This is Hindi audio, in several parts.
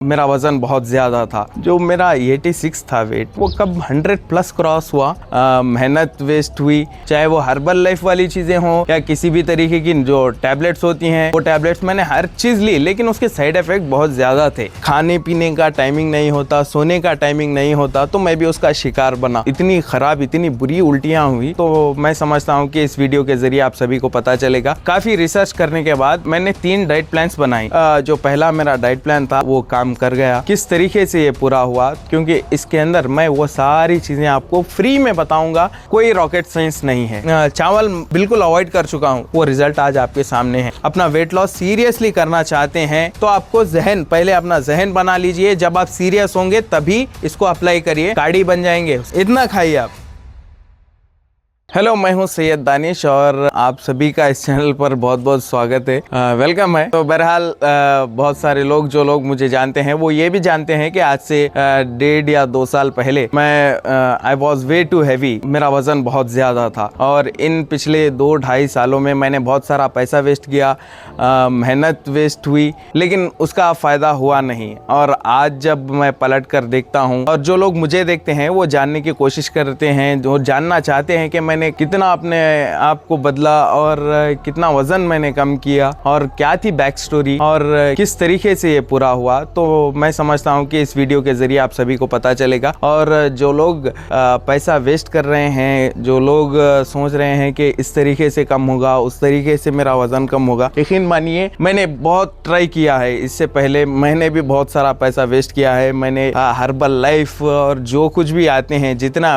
मेरा वजन बहुत ज़्यादा था। जो मेरा 86 था वेट, वो कब 100 प्लस क्रॉस हुआ। मेहनत वेस्ट हुई, चाहे वो हर्बल लाइफ वाली चीज़ें हों या किसी भी तरीके की जो टैबलेट्स होती हैं, वो टैबलेट्स मैंने हर चीज़ ली, लेकिन उसके साइड इफ़ेक्ट बहुत ज़्यादा थे। खाने पीने का टाइमिंग नहीं होता, सोने का टाइमिंग नहीं होता, तो मैं भी उसका शिकार बना। इतनी ख़राब, इतनी बुरी उल्टियाँ हुई। तो मैं समझता हूँ कि इस वीडियो के ज़रिए आप सभी को पता चलेगा। काफ़ी रिसर्च करने के बाद मैंने 3 डाइट प्लान्स बनाई। जो पहला मेरा डाइट प्लान था वो काम कर गया। किस तरीके से ये पूरा हुआ, क्योंकि इसके अंदर मैं वो सारी चीजें आपको फ्री में बताऊंगा। कोई रॉकेट साइंस नहीं है। चावल बिल्कुल अवॉइड कर चुका हूँ, वो रिजल्ट आज आपके सामने है। अपना वेट लॉस सीरियसली करना चाहते हैं तो आपको पहले अपना जहन बना लीजिए। जब आप सीरियस होंगे तभी इसको अप्लाई करिए, गाड़ी बन जाएंगे। इतना खाइए आप। हेलो, मैं हूं सैयद दानिश और आप सभी का इस चैनल पर बहुत बहुत स्वागत है, वेलकम है। तो बहरहाल बहुत सारे लोग, जो लोग मुझे जानते हैं, वो ये भी जानते हैं कि आज से 1.5 या 2 साल पहले मैं I was way too heavy. मेरा वज़न बहुत ज़्यादा था और इन पिछले 2-2.5 सालों में मैंने बहुत सारा पैसा वेस्ट किया, मेहनत वेस्ट हुई, लेकिन उसका फ़ायदा हुआ नहीं। और आज जब मैं पलट कर देखता हूँ और जो लोग मुझे देखते हैं वो जानने की कोशिश करते हैं, जो जानना चाहते हैं कि मैंने कितना अपने आप को बदला और कितना वजन मैंने कम किया और क्या थी बैक स्टोरी और किस तरीके से ये पूरा हुआ, तो मैं समझता हूँ कि इस वीडियो के जरिए आप सभी को पता चलेगा। और जो लोग पैसा वेस्ट कर रहे हैं, जो लोग सोच रहे हैं कि इस तरीके से कम होगा, उस तरीके से मेरा वजन कम होगा, यकीन मानिए मैंने बहुत ट्राई किया है। इससे पहले मैंने भी बहुत सारा पैसा वेस्ट किया है। मैंने हर्बल लाइफ और जो कुछ भी आते हैं, जितना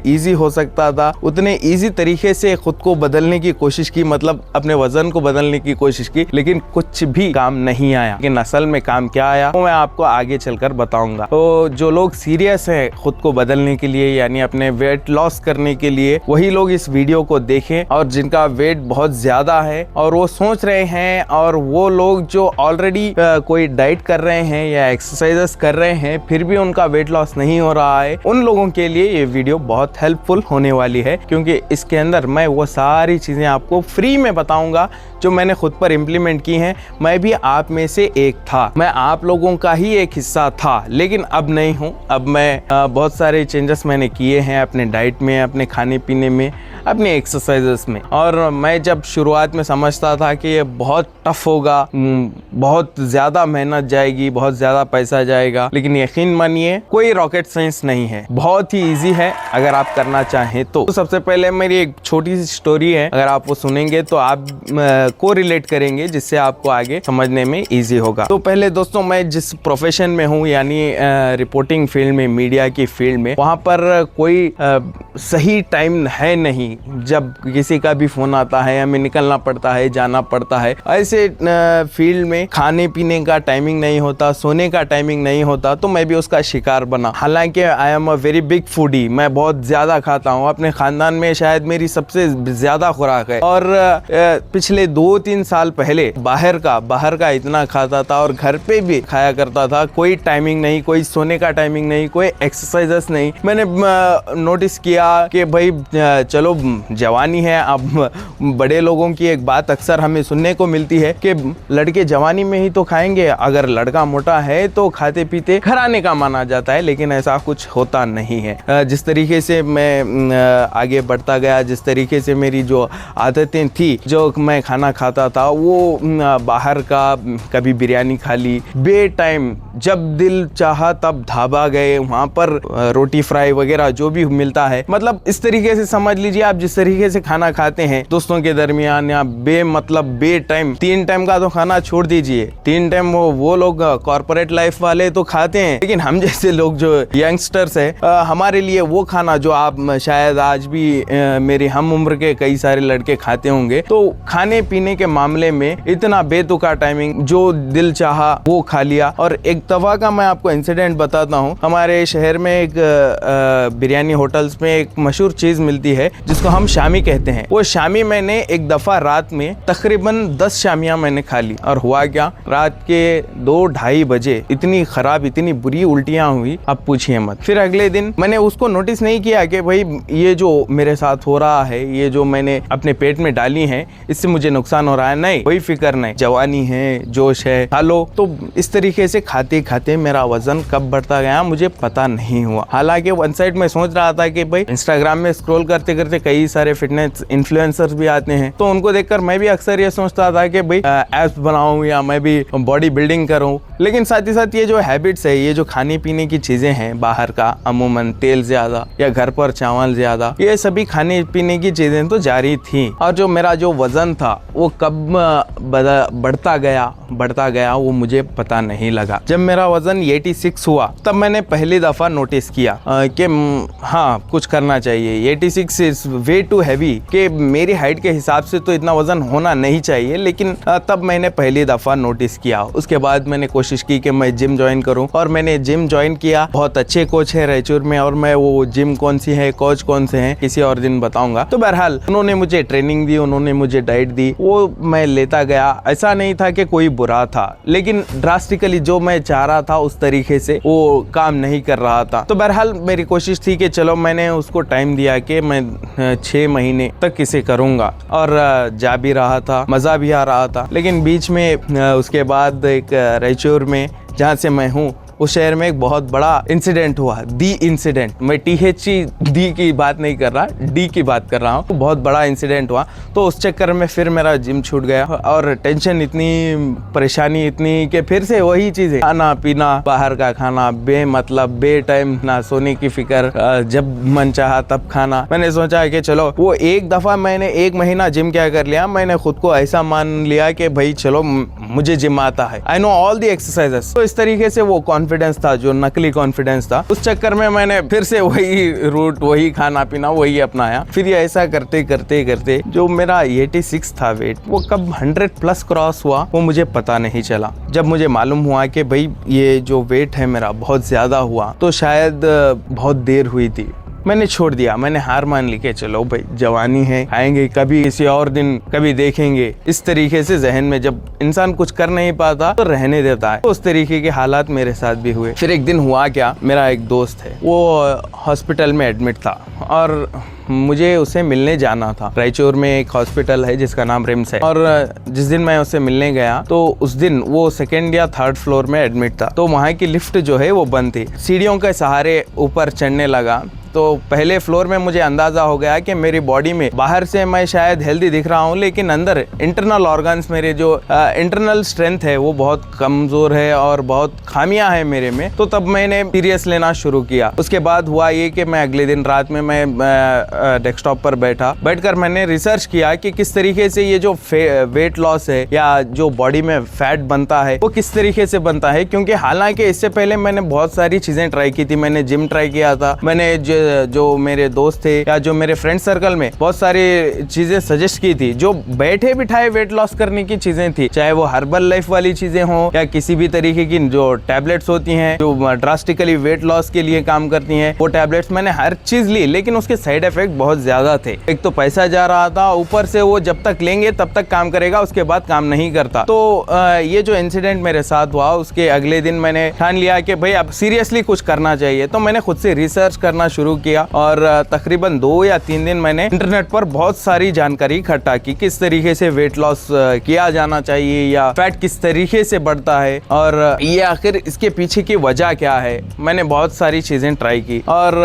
ईजी हो सकता था उतने इजी तरीके से खुद को बदलने की कोशिश की, मतलब अपने वजन को बदलने की कोशिश की, लेकिन कुछ भी काम नहीं आया। लेकिन असल में काम क्या आया वो मैं आपको आगे चलकर बताऊंगा। तो जो लोग सीरियस हैं खुद को बदलने के लिए, यानी अपने वेट लॉस करने के लिए, वही लोग इस वीडियो को देखें। और जिनका वेट बहुत ज्यादा है और वो सोच रहे हैं, और वो लोग जो ऑलरेडी कोई डाइट कर रहे हैं या एक्सरसाइजेस कर रहे हैं फिर भी उनका वेट लॉस नहीं हो रहा है, उन लोगों के लिए ये वीडियो बहुत हेल्पफुल होने वाली है। क्योंकि इसके अंदर मैं वो सारी चीज़ें आपको फ्री में बताऊंगा जो मैंने खुद पर इम्प्लीमेंट की हैं। मैं भी आप में से एक था, मैं आप लोगों का ही एक हिस्सा था, लेकिन अब नहीं हूँ। अब मैं बहुत सारे चेंजेस मैंने किए हैं अपने डाइट में, अपने खाने पीने में, अपने एक्सरसाइजेस में। और मैं जब शुरुआत में समझता था कि ये बहुत टफ होगा, बहुत ज़्यादा मेहनत जाएगी, बहुत ज़्यादा पैसा जाएगा, लेकिन यकीन मानिए कोई रॉकेट साइंस नहीं है, बहुत ही ईजी है अगर आप करना चाहें तो। सबसे पहले मेरी एक छोटी सी स्टोरी है, अगर आप वो सुनेंगे तो आप को रिलेट करेंगे, जिससे आपको आगे समझने में इजी होगा। तो पहले दोस्तों, मैं जिस प्रोफेशन में हूँ, यानी रिपोर्टिंग फील्ड में, मीडिया की फील्ड में, वहाँ पर कोई सही टाइम है नहीं। जब किसी का भी फोन आता है, हमें निकलना पड़ता है, जाना पड़ता है। ऐसे फील्ड में खाने पीने का टाइमिंग नहीं होता, सोने का टाइमिंग नहीं होता, तो मैं भी उसका शिकार बना। हालांकि I am a very big foodie, मैं बहुत ज्यादा खाता हूँ। अपने खानदान में शायद मेरी सबसे ज्यादा खुराक है। और पिछले 2-3 साल पहले बाहर का इतना खाता था और घर पे भी खाया करता था। कोई टाइमिंग नहीं, कोई सोने का टाइमिंग नहीं, कोई एक्सरसाइजेस नहीं। मैंने नोटिस किया कि भाई चलो जवानी है। अब बड़े लोगों की एक बात अक्सर हमें सुनने को मिलती है कि लड़के जवानी में ही तो खाएंगे, अगर लड़का मोटा है तो खाते पीते घराने का माना जाता है, लेकिन ऐसा कुछ होता नहीं है। जिस तरीके से मैं आगे बढ़ता गया, जिस तरीके से मेरी जो आदतें थी, जो मैं खाना खाता था, वो बाहर का, कभी बिरयानी खा ली, बे टाइम जब दिल चाहा तब ढाबा गए, वहाँ पर रोटी फ्राई वगैरह जो भी मिलता है, मतलब इस तरीके से समझ लीजिए आप जिस तरीके से खाना खाते हैं दोस्तों के दरमियान, या बे टाइम 3 टाइम का तो खाना छोड़ दीजिए। 3 टाइम वो लोग कॉर्पोरेट लाइफ वाले तो खाते हैं, लेकिन हम जैसे लोग जो यंगस्टर्स है, हमारे लिए वो खाना जो आप शायद आज भी मेरी हम उम्र के कई सारे लड़के खाते होंगे, तो खाने पीने के मामले में इतना बेतुका टाइमिंग, जो दिल चाहा वो खा लिया। और एक दफा का मैं आपको इंसिडेंट बताता हूँ। हमारे शहर में एक बिरयानी होटल्स में एक मशहूर चीज मिलती है जिसको हम शामी कहते हैं। वो शामी मैंने एक दफा रात में तकरीबन 10 शामियां मैंने खा ली। और हुआ क्या, रात के 2-2:30 बजे इतनी खराब, इतनी बुरी उल्टियां हुई, अब पूछिए मत। फिर अगले दिन मैंने उसको नोटिस नहीं किया कि भाई ये जो मेरे साथ हो रहा है, ये जो मैंने अपने पेट में डाली है, इससे मुझे नुकसान हो रहा है, नहीं, कोई फिक्र नहीं, जवानी है, जोश है, खा लो। तो इस तरीके से खाते खाते मेरा वजन कब बढ़ता गया मुझे पता नहीं हुआ। हालांकि वन साइड में सोच रहा था कि भाई इंस्टाग्राम में स्क्रॉल करते करते कई सारे फिटनेस इन्फ्लुएंसर्स भी आते हैं, तो उनको देखकर मैं भी अक्सर ये सोचता था कि भाई एप्स बनाऊं या मैं भी बॉडी बिल्डिंग करूं। लेकिन साथ ही साथ ये जो हैबिट्स है, ये जो खाने पीने की चीजें हैं बाहर का, अमूमन तेल ज्यादा या घर पर चावल ज्यादा, ये सभी खाने पीने की चीजें तो जारी थी। और जो मेरा जो वजन था वो कब बढ़ता गया वो मुझे पता नहीं लगा। जब मेरा वजन 86 हुआ तब मैंने पहली दफा नोटिस किया कि हाँ कुछ करना चाहिए, 86 इज वे टू हैवी, कि मेरी हाइट के हिसाब से तो इतना वजन होना नहीं चाहिए। लेकिन तब मैंने पहली दफा नोटिस किया। उसके बाद मैंने कोशिश की कि मैं जिम ज्वाइन करूं और मैंने जिम ज्वाइन किया। बहुत अच्छे कोच है रायचूर में, और मैं वो जिम कौन सी है, कोच कौन से हैं, किसी और दिन बताऊंगा। तो बहरहाल उन्होंने मुझे ट्रेनिंग दी, उन्होंने मुझे डाइट दी, वो मैं लेता गया। ऐसा नहीं था कि कोई बुरा था, लेकिन ड्रास्टिकली जो मैं चाह रहा था उस तरीके से वो काम नहीं कर रहा था। तो बहरहाल मेरी कोशिश थी कि चलो, मैंने उसको टाइम दिया कि मैं 6 महीने तक इसे करूंगा, और जा भी रहा था, मजा भी आ रहा था। लेकिन बीच में उसके बाद एक रायचूर में जहाँ से मैं हूँ उस शहर में एक बहुत बड़ा इंसिडेंट हुआ, दी इंसिडेंट। मैं डी की बात नहीं कर रहा, डी की बात कर रहा हूँ। तो बहुत बड़ा इंसिडेंट हुआ, तो उस चक्कर में फिर मेरा जिम छूट गया, और टेंशन इतनी, परेशानी इतनी कि फिर से वही चीजें, खाना पीना, बाहर का खाना, बेमतलब, बे टाइम ना सोने की फिक्र, जब मन चाहा तब खाना। मैंने सोचा कि चलो, वो एक दफा मैंने 1 महीना जिम क्या कर लिया, मैंने खुद को ऐसा मान लिया कि भाई चलो मुझे जिम आता है, I know all the exercises. तो इस तरीके से वो कॉन्फिडेंस था, जो नकली कॉन्फिडेंस था, उस चक्कर में मैंने फिर से वही रूट, वही खाना पीना, वही अपनाया। फिर ये ऐसा करते करते करते जो मेरा 86 था वेट, वो कब 100 प्लस क्रॉस हुआ वो मुझे पता नहीं चला। जब मुझे मालूम हुआ कि भाई ये जो वेट है मेरा बहुत ज्यादा हुआ, तो शायद बहुत देर हुई थी। मैंने छोड़ दिया, मैंने हार मान ली कि चलो भाई जवानी है, खाएंगे कभी, किसी और दिन कभी देखेंगे। इस तरीके से जहन में जब इंसान कुछ कर नहीं पाता तो रहने देता है। तो उस तरीके के हालात मेरे साथ भी हुए। फिर एक दिन हुआ क्या, मेरा एक दोस्त है, वो हॉस्पिटल में एडमिट था और मुझे उसे मिलने जाना था। रायचूर में एक हॉस्पिटल है जिसका नाम रिम्स है, और जिस दिन मैं उससे मिलने गया तो उस दिन वो 2nd या 3rd फ्लोर में एडमिट था। तो वहाँ की लिफ्ट जो है वो बंद थी। सीढ़ियों के सहारे ऊपर चढ़ने लगा, तो पहले फ्लोर में मुझे अंदाजा हो गया कि मेरी बॉडी में, बाहर से मैं शायद हेल्दी दिख रहा हूँ, लेकिन अंदर इंटरनल ऑर्गन्स, मेरे जो इंटरनल स्ट्रेंथ है वो बहुत कमजोर है और बहुत खामियां है मेरे में। तो तब मैंने सीरियस लेना शुरू किया। उसके बाद हुआ ये कि मैं अगले दिन रात में मैं डेस्कटॉप पर बैठकर मैंने रिसर्च किया कि किस तरीके से ये जो वेट लॉस है या जो बॉडी में फैट बनता है वो किस तरीके से बनता है। क्योंकि हालांकि इससे पहले मैंने बहुत सारी चीजें ट्राई की थी। मैंने जिम ट्राई किया था, मैंने जो मेरे दोस्त थे या जो मेरे फ्रेंड सर्कल में बहुत सारी चीजें सजेस्ट की थी, जो बैठे बिठाए वेट लॉस करने की चीजें थी, चाहे वो हर्बल लाइफ वाली चीजें हो या किसी भी तरीके की जो टैबलेट्स होती हैं जो ड्रास्टिकली वेट लॉस के लिए काम करती हैं, वो टैबलेट्स मैंने हर चीज ली, लेकिन उसके साइड इफेक्ट बहुत ज्यादा थे। एक तो पैसा जा रहा था, ऊपर से वो जब तक लेंगे तब तक काम करेगा, उसके बाद काम नहीं करता। तो ये जो इंसिडेंट मेरे साथ हुआ, उसके अगले दिन मैंने ठान लिया कि भाई अब सीरियसली कुछ करना चाहिए। तो मैंने खुद से रिसर्च करना शुरू किया और तकरीबन 2 या 3 दिन मैंने इंटरनेट पर बहुत सारी जानकारी इकट्ठा की, किस तरीके से वेट लॉस किया जाना चाहिए या फैट किस तरीके से बढ़ता है और ये आखिर इसके पीछे की वजह क्या है। मैंने बहुत सारी चीजें ट्राई की और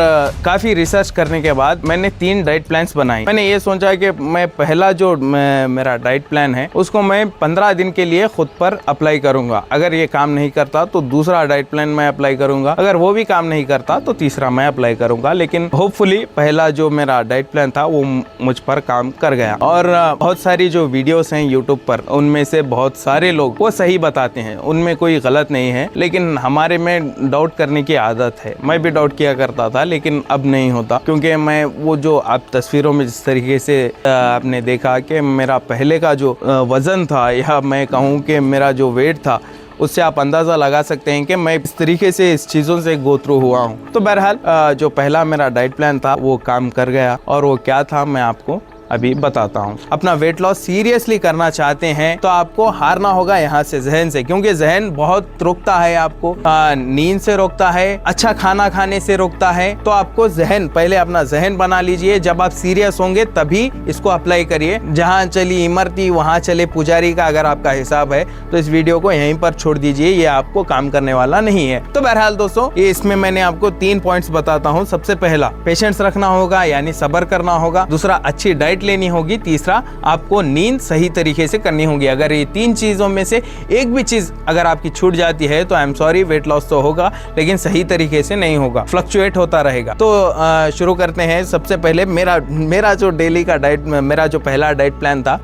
काफी रिसर्च करने के बाद मैंने 3 डाइट प्लान्स बनाए। मैंने ये सोचा कि मैं पहला जो मेरा डाइट प्लान है उसको मैं 15 दिन के लिए खुद पर अप्लाई करूंगा। अगर ये काम नहीं करता तो दूसरा डाइट प्लान मैं अप्लाई करूंगा, अगर वो भी काम नहीं करता तो तीसरा मैं अप्लाई करूंगा। लेकिन होपफुली पहला जो मेरा डाइट प्लान था वो मुझ पर काम कर गया। और बहुत सारी जो वीडियोस हैं यूट्यूब पर, उनमें से बहुत सारे लोग वो सही बताते हैं, उनमें कोई गलत नहीं है। लेकिन हमारे में डाउट करने की आदत है, मैं भी डाउट किया करता था लेकिन अब नहीं होता, क्योंकि मैं वो जो आप तस्वीरों में जिस तरीके से आपने देखा कि मेरा पहले का जो वजन था या मैं कहूँ कि मेरा जो वेट था, उससे आप अंदाज़ा लगा सकते हैं कि मैं इस तरीके से इस चीज़ों से गो थ्रू हुआ हूँ। तो बहरहाल जो पहला मेरा डाइट प्लान था वो काम कर गया और वो क्या था मैं आपको अभी बताता हूँ। अपना वेट लॉस सीरियसली करना चाहते हैं तो आपको हारना होगा यहाँ से, जहन से, क्योंकि जहन बहुत रोकता है आपको, नींद से रोकता है, अच्छा खाना खाने से रोकता है। तो आपको जहन, पहले अपना जहन बना लीजिए। जब आप सीरियस होंगे तभी इसको अप्लाई करिए। जहाँ चली इमरती वहाँ चले पुजारी का अगर आपका हिसाब है तो इस वीडियो को यहीं पर छोड़ दीजिए, ये आपको काम करने वाला नहीं है। तो बहरहाल दोस्तों, ये इसमें मैंने आपको 3 पॉइंट्स बताता हूँ। सबसे पहला, पेशेंस रखना होगा, यानी सब्र करना होगा। दूसरा, अच्छी डाइट लेनी होगी। तीसरा, आपको नींद सही तरीके से करनी होगी। अगर ये 3 चीजों में से एक भी चीज अगर आपकी छूट जाती है तो I am sorry, weight loss तो होगा लेकिन सही तरीके से नहीं होगा, फ्लक्चुएट होता रहेगा। तो शुरू करते हैं। सबसे पहले मेरा जो डेली का डाइट, मेरा जो पहला डाइट प्लान था,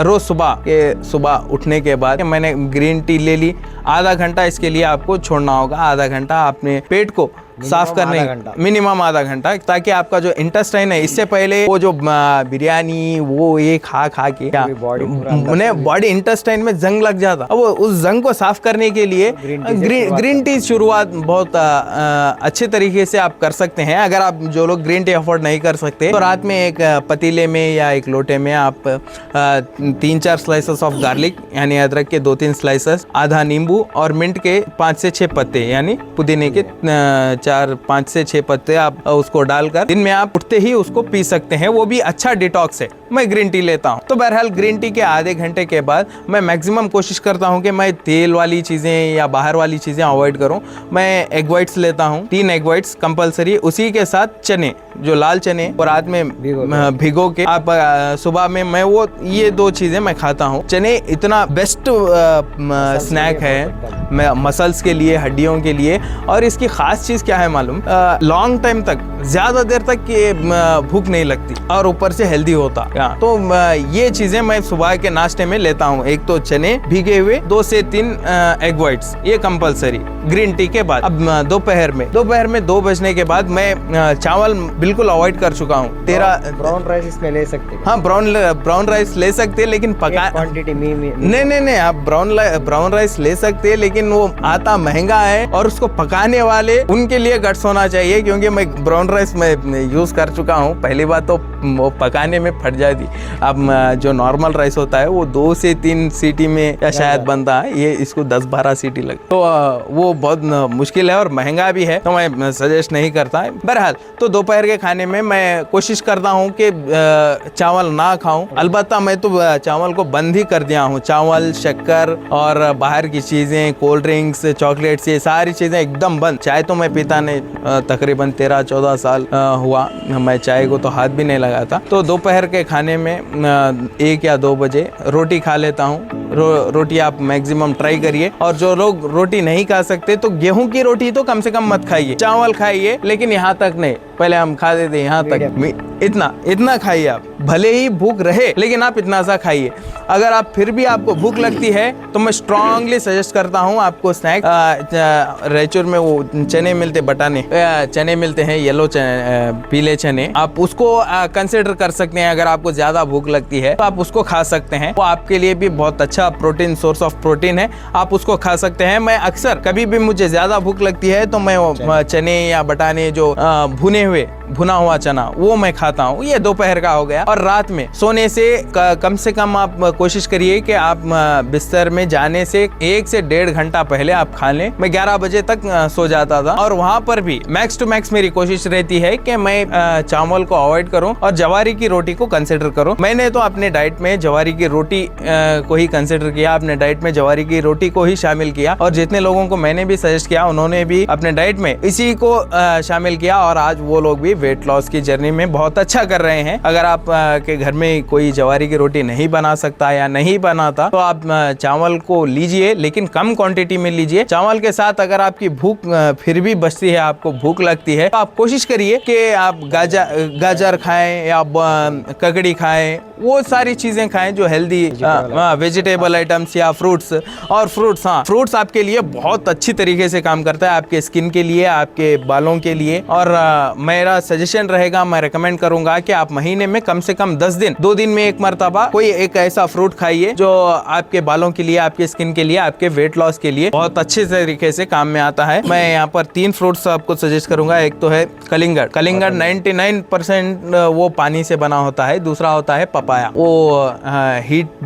रोज सुबह उठने के बाद मैंने ग्रीन टी ले ली। आधा घंटा इसके लिए आपको छोड़ना होगा। आधा घंटा अपने पेट को साफ करने, मिनिमम आधा घंटा, ताकि आपका जो इंटेस्टाइन है, इससे पहले वो जो बिरयानी वो ये खा के उन्हें बॉडी इंटेस्टाइन में जंग लग जाता। अब वो उस जंग को साफ करने के लिए ग्रीन टी शुरुआत बहुत अच्छे तरीके से आप कर सकते हैं। अगर आप जो लोग ग्रीन टी अफोर्ड नहीं कर सकते तो रात में एक पतीले में या एक लोटे में आप 3-4 स्लाइसेस ऑफ गार्लिक यानी अदरक के 2-3 स्लाइसेस, आधा नींबू और मिंट के 5 से 6 पत्ते यानी पुदीने के 5 से 6 पत्ते आप उसको डालकर दिन में आप उठते ही उसको पी सकते हैं। वो भी अच्छा डिटॉक्स है। मैं ग्रीन टी लेता हूँ। तो बहरहाल ग्रीन टी के आधे घंटे के बाद मैं मैक्सिमम कोशिश करता हूँ कि मैं तेल वाली चीज़ें या बाहर वाली चीज़ें अवॉइड करूँ। मैं एग वाइट्स लेता हूँ, 3 एग वाइट्स कंपलसरी। उसी के साथ चने, जो लाल चने, और रात में भिगो के आप सुबह में मैं वो ये 2 चीज़ें मैं खाता हूँ। चने इतना बेस्ट स्नैक है मसल्स के लिए, हड्डियों के लिए। और इसकी खास चीज़ क्या है मालूम, लॉन्ग टाइम तक, ज़्यादा देर तक ये भूख नहीं लगती और ऊपर से हेल्दी होता। तो ये चीज़ें मैं सुबह के नाश्ते में लेता हूँ। एक तो चने भीगे हुए, 2 से 3 एग वाइट्स, ये कंपलसरी ग्रीन टी के बाद। अब दोपहर में 2 बजने के बाद मैं चावल बिल्कुल अवॉइड कर चुका हूँ। ब्राउन राइस इसमें ले सकते हैं। हाँ, ब्राउन राइस ले सकते हैं, लेकिन पका क्वांटिटी में नहीं, आप ब्राउन राइस ले सकते हैं, लेकिन वो आता महंगा है और उसको पकाने वाले उनके लिए गट्स होना चाहिए। क्योंकि मैं ब्राउन राइस में यूज कर चुका हूँ। पहली बात तो वो पकाने में फट जाती। अब जो नॉर्मल राइस होता है वो 2 से 3 सीटी में या शायद बनता है, ये इसको 10-12 सीटी लगे, तो वो बहुत मुश्किल है और महंगा भी है, तो मैं सजेस्ट नहीं करता। बहरहाल, तो दोपहर के खाने में मैं कोशिश करता हूँ कि चावल ना खाऊं। अलबत्ता मैं तो चावल को बंद ही कर दिया हूँ। चावल, शक्कर और बाहर की चीज़ें, कोल्ड ड्रिंक्स, चॉकलेट्स, ये सारी चीज़ें एकदम बंद। चाय तो मैं पीता नहीं, तकरीबन 13-14 साल हुआ मैं चाय को तो हाथ भी नहीं लगाता। तो दोपहर के खाने में 1 या 2 बजे रोटी खा लेता हूँ। रोटी आप मैक्सिमम ट्राई करिए। और जो लोग रोटी नहीं खा सकते तो गेहूं की रोटी तो कम से कम मत खाइए। चावल खाइए, लेकिन यहाँ तक नहीं। पहले हम खाते थे यहाँ तक, इतना खाइए आप। भले ही भूख रहे लेकिन आप इतना सा खाइए। अगर आप फिर भी आपको भूख लगती है तो मैं स्ट्रांगली सजेस्ट करता हूँ आपको स्नैक, रायचूर में वो चने मिलते, बटाने चने मिलते हैं, येलो पीले चने, आप उसको कंसिडर कर सकते हैं। अगर आपको ज्यादा भूख लगती है तो आप उसको खा सकते हैं। वो आपके लिए भी बहुत अच्छा प्रोटीन, सोर्स ऑफ प्रोटीन है, आप उसको खा सकते हैं। मैं अक्सर कभी भी मुझे ज्यादा भूख लगती है तो मैं चने या बटाने, जो भुना हुआ चना, वो मैं खाता हूँ। ये दोपहर का हो गया। और रात में सोने से कम से कम आप कोशिश करिए कि आप बिस्तर में जाने से 1 से 1.5 घंटा पहले आप खा लें। मैं 11 बजे तक सो जाता था और वहां पर भी मैक्स टू मैक्स मेरी कोशिश रहती है कि मैं चावल को अवॉइड करूं और जवारी की रोटी को कंसिडर करूं। मैंने तो अपने डाइट में जवारी की रोटी को ही कंसिडर किया, अपने डाइट में जवारी की रोटी को ही शामिल किया। और जितने लोगों को मैंने भी सजेस्ट किया उन्होंने भी अपने डाइट में इसी को शामिल किया और आज वो लोग भी वेट लॉस की जर्नी में बहुत अच्छा कर रहे हैं। अगर आप के घर में कोई जवारी की रोटी नहीं बना सकता या नहीं बनाता तो आप चावल को लीजिए, लेकिन कम क्वांटिटी में लीजिए। चावल के साथ अगर आपकी भूख फिर भी बचती है, आपको भूख लगती है, तो आप कोशिश करिए कि आप गाजर खाएं या ककड़ी खाएं, वो सारी चीजें खाएं जो हेल्दी वेजिटेबल आइटम्स या फ्रूट्स। और फ्रूट्स आपके लिए बहुत अच्छी तरीके से काम करता है, आपके स्किन के लिए, आपके बालों के लिए। और मेरा सजेशन रहेगा, मैं रेकमेंड करूंगा कि आप महीने में कम से कम 10 दिन, 2 दिन में एक मर्तबा कोई एक ऐसा फ्रूट खाइए जो आपके बालों के लिए, आपके स्किन के लिए, आपके वेट लॉस के लिए बहुत अच्छे तरीके से काम में आता है। मैं यहाँ पर 3 फ्रूट्स आपको सजेस्ट करूंगा। एक तो है कलिंगड़। कलिंगड़ 99% वो पानी से बना होता है। दूसरा होता है पपाया, वो हीट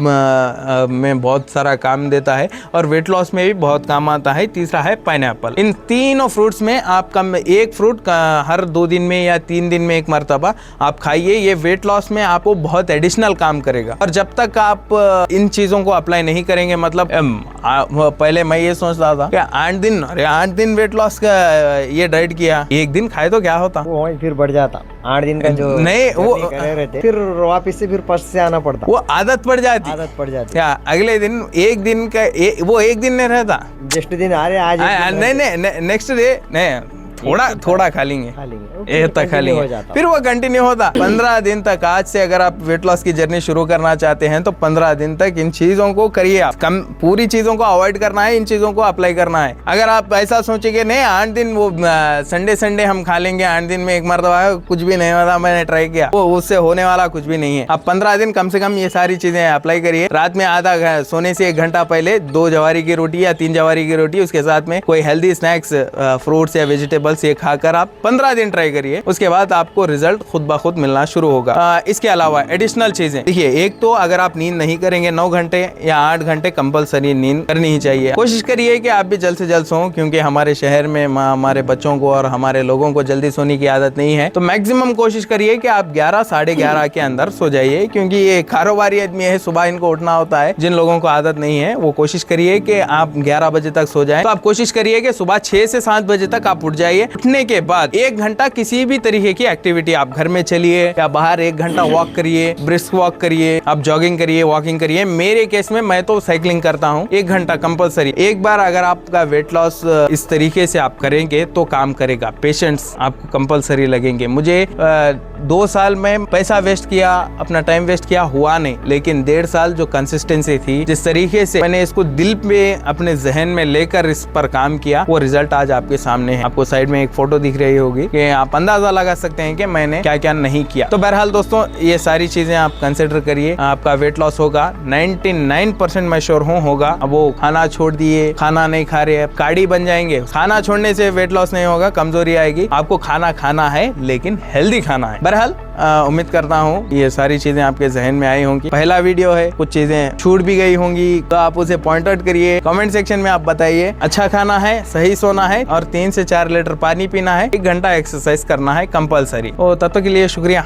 में बहुत सारा काम देता है और वेट लॉस में भी बहुत काम आता है। तीसरा है पाइनएप्पल। इन तीनों फ्रूट्स में आप कम एक फ्रूट हर 2 दिन में या 3 दिन में एक मर्तबा आप खाइए। ये वेट लॉस में आपको बहुत एडिशनल काम करेगा। और जब तक आप इन चीजों को अप्लाई नहीं करेंगे, मतलब पहले मैं ये सोचता था कि 8 दिन वेट लॉस का ये डाइट किया, एक दिन खाए तो क्या होता, वो वहीं फिर बढ़ जाता। 8 दिन का जो नहीं, वो करे रहते, फिर वापिस से फिर फर्स्ट से आना पड़ता। वो आदत पड़ जाती। क्या अगले दिन एक दिन का वो एक दिन नहीं रहता, जस्ट दिन आ रहे आज नहीं नेक्स्ट डे नहीं, थोड़ा खा लेंगे, खा लेंगे, फिर वो कंटिन्यू होता 15 दिन तक। आज से अगर आप वेट लॉस की जर्नी शुरू करना चाहते हैं तो 15 दिन तक इन चीजों को करिए। आप कम पूरी चीजों को अवॉइड करना है, इन चीजों को अप्लाई करना है। अगर आप ऐसा सोचेंगे नहीं 8 दिन वो संडे हम खा लेंगे, 8 दिन में एक मरतबा, कुछ भी नहीं होता, मैंने ट्राई किया, वो उससे होने वाला कुछ भी नहीं है। आप 15 दिन कम से कम ये सारी चीजें अप्लाई करिए। रात में आधा सोने से 1 घंटा पहले 2 जवारी की रोटी या 3 जवारी की रोटी, उसके साथ में कोई हेल्दी स्नैक्स, फ्रूट्स या वेजिटेबल से खाकर आप 15 दिन ट्राई करिए। उसके बाद आपको रिजल्ट खुद ब खुद मिलना शुरू होगा। इसके अलावा एडिशनल चीजें देखिए, एक तो अगर आप नींद नहीं करेंगे 9 घंटे या 8 घंटे कंपलसरी नींद करनी ही चाहिए। कोशिश करिए कि आप भी जल्द से जल्द सों, क्योंकि हमारे शहर में हमारे बच्चों को और हमारे लोगों को जल्दी सोने की आदत नहीं है। तो मैक्सिमम कोशिश करिए कि आप 11 साढ़े 11 के अंदर सो जाइए, क्योंकि ये कारोबारी आदमी है, सुबह इनको उठना होता है। जिन लोगों को आदत नहीं है वो कोशिश करिए कि आप 11 बजे तक सो जाएं। तो आप कोशिश करिए कि सुबह 6 से 7 बजे तक आप उठ जाइए। उठने के बाद 1 घंटा किसी भी तरीके की एक्टिविटी, आप घर में चलिए या बाहर 1 घंटा वॉक करिए, ब्रिस्क वॉक करिए, आप जॉगिंग करिए, वॉकिंग करिए। मेरे केस में मैं तो साइकिलिंग करता हूँ 1 घंटा कंपलसरी। एक बार अगर आपका वेट लॉस इस तरीके से आप करेंगे तो काम करेगा। पेशेंट्स आपको कंपलसरी लगेंगे। मुझे 2 साल में पैसा वेस्ट किया, अपना टाइम वेस्ट किया, हुआ नहीं, लेकिन 1.5 साल जो कंसिस्टेंसी थी, जिस तरीके से मैंने इसको दिल में अपने जहन में लेकर इस पर काम किया, वो रिजल्ट आज आपके सामने है। आपको साइड में एक फोटो दिख रही होगी कि आप अंदाजा लगा सकते हैं कि मैंने क्या क्या नहीं किया। तो बहरहाल दोस्तों, ये सारी चीजें आप कंसिडर करिए, आपका वेट लॉस होगा 99% मैं श्योर हूँ होगा। अब वो खाना छोड़ दिए, खाना नहीं खा रहे, अब काड़ी बन जाएंगे। खाना छोड़ने से वेट लॉस नहीं होगा, कमजोरी आएगी। आपको खाना खाना है, लेकिन हेल्दी खाना है। बहरहाल उम्मीद करता हूँ ये सारी चीजें आपके जहन में आई होंगी। पहला वीडियो है, कुछ चीजें छूट भी गई होंगी तो आप उसे पॉइंट आउट करिए। कमेंट सेक्शन में आप बताइए। अच्छा खाना है, सही सोना है और 3 से 4 लीटर पानी पीना है, 1 घंटा एक्सरसाइज करना है कंपलसरी। तो तब तक के लिए शुक्रिया।